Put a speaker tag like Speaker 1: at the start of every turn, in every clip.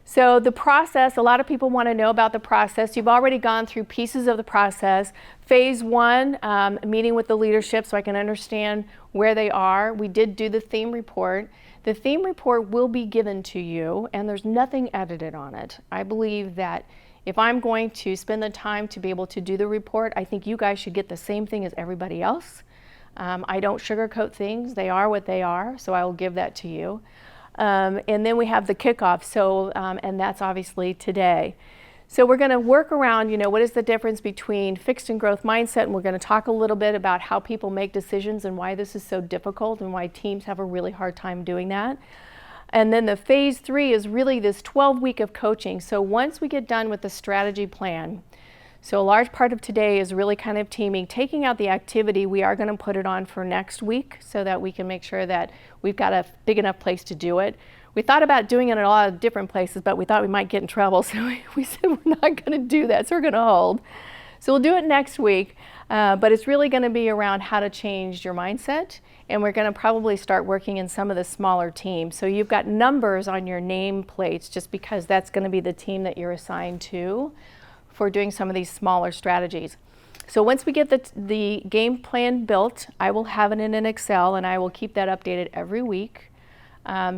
Speaker 1: So the process, a lot of people want to know about the process. You've already gone through pieces of the process. Phase one, meeting with the leadership so I can understand where they are. We did do the theme report. The theme report will be given to you, and there's nothing edited on it. I believe that if I'm going to spend the time to be able to do the report, I think you guys should get the same thing as everybody else. I don't sugarcoat things. They are what they are, so I will give that to you. And then we have the kickoff, and that's obviously today. So we're going to work around, what is the difference between fixed and growth mindset, and we're going to talk a little bit about how people make decisions and why this is so difficult and why teams have a really hard time doing that. And then the phase 3 is really this 12-week of coaching. So once we get done with the strategy plan, so a large part of today is really kind of teaming, taking out the activity. We are going to put it on for next week so that we can make sure that we've got a big enough place to do it. We thought about doing it in a lot of different places, but we thought we might get in trouble, so we said we're not going to do that, so we're going to hold. So we'll do it next week, but it's really going to be around how to change your mindset, and we're going to probably start working in some of the smaller teams. So you've got numbers on your name plates just because that's going to be the team that you're assigned to for doing some of these smaller strategies. So once we get the game plan built, I will have it in an Excel, and I will keep that updated every week.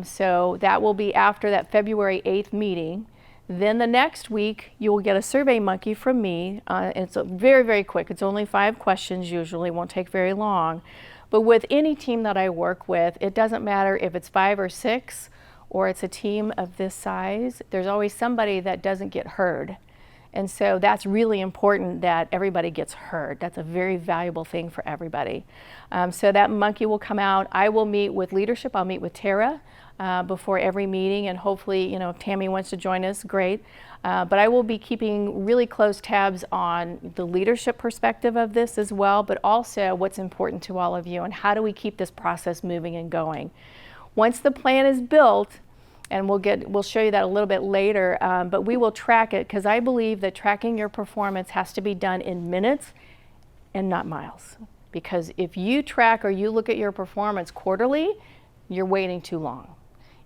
Speaker 1: So that will be after that February 8th meeting. Then the next week, you will get a Survey Monkey from me. It's very, very quick. It's only 5 questions usually, won't take very long. But with any team that I work with, it doesn't matter if it's 5 or 6 or it's a team of this size, there's always somebody that doesn't get heard. And so that's really important that everybody gets heard. That's a very valuable thing for everybody. So that monkey will come out. I will meet with leadership. I'll meet with Tara before every meeting, and hopefully, if Tammy wants to join us, great. But I will be keeping really close tabs on the leadership perspective of this as well, but also what's important to all of you and how do we keep this process moving and going. Once the plan is built, and we'll show you that a little bit later, but we will track it because I believe that tracking your performance has to be done in minutes and not miles. Because if you track or you look at your performance quarterly, you're waiting too long.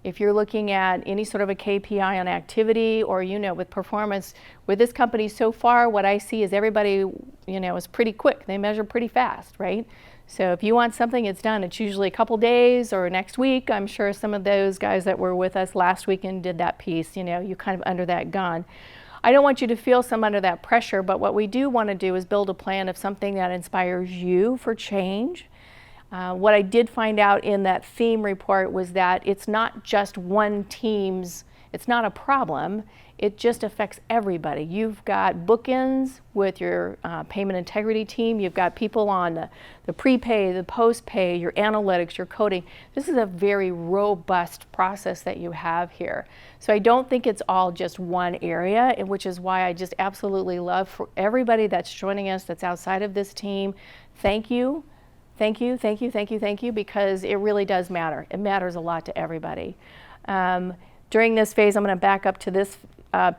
Speaker 1: If you're looking at any sort of a KPI on activity or, with performance, with this company so far, what I see is everybody, is pretty quick. They measure pretty fast, right? So if you want something, it's done. It's usually a couple days or next week. I'm sure some of those guys that were with us last weekend did that piece, you kind of under that gun. I don't want you to feel some under that pressure, but what we do want to do is build a plan of something that inspires you for change. What I did find out in that theme report was that it's not just one team's, it's not a problem. It just affects everybody. You've got bookends with your payment integrity team. You've got people on the prepay, the post-pay, your analytics, your coding. This is a very robust process that you have here. So I don't think it's all just one area, which is why I just absolutely love for everybody that's joining us that's outside of this team. Thank you. Thank you, thank you, thank you, thank you, because it really does matter. It matters a lot to everybody. During this phase, I'm going to back up to this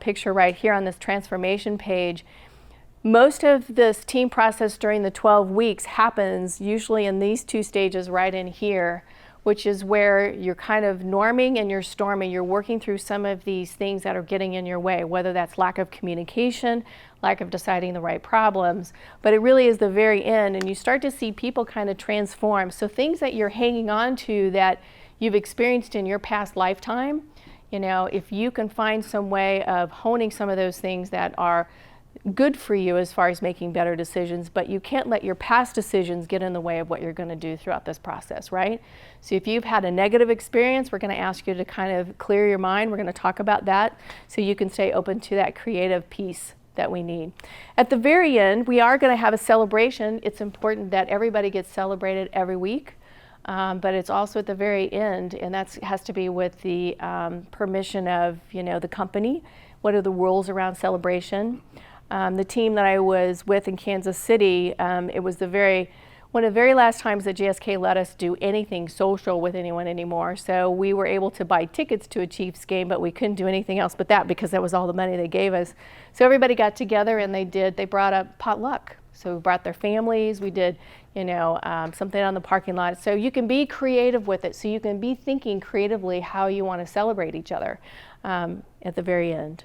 Speaker 1: picture right here on this transformation page. Most of this team process during the 12 weeks happens usually in these 2 stages right in here, which is where you're kind of norming and you're storming. You're working through some of these things that are getting in your way, whether that's lack of communication, lack of deciding the right problems, but it really is the very end, and you start to see people kind of transform. So things that you're hanging on to that you've experienced in your past lifetime, if you can find some way of honing some of those things that are good for you as far as making better decisions, but you can't let your past decisions get in the way of what you're going to do throughout this process, right? So if you've had a negative experience, we're going to ask you to kind of clear your mind. We're going to talk about that so you can stay open to that creative piece that we need. At the very end, we are going to have a celebration. It's important that everybody gets celebrated every week. But it's also at the very end, and that has to be with the permission of the company. What are the rules around celebration? The team that I was with in Kansas City, it was one of the very last times that GSK let us do anything social with anyone anymore. So we were able to buy tickets to a Chiefs game, but we couldn't do anything else but that because that was all the money they gave us. So everybody got together and they brought up potluck. So we brought their families. We did, something on the parking lot. So you can be creative with it. So you can be thinking creatively how you want to celebrate each other at the very end.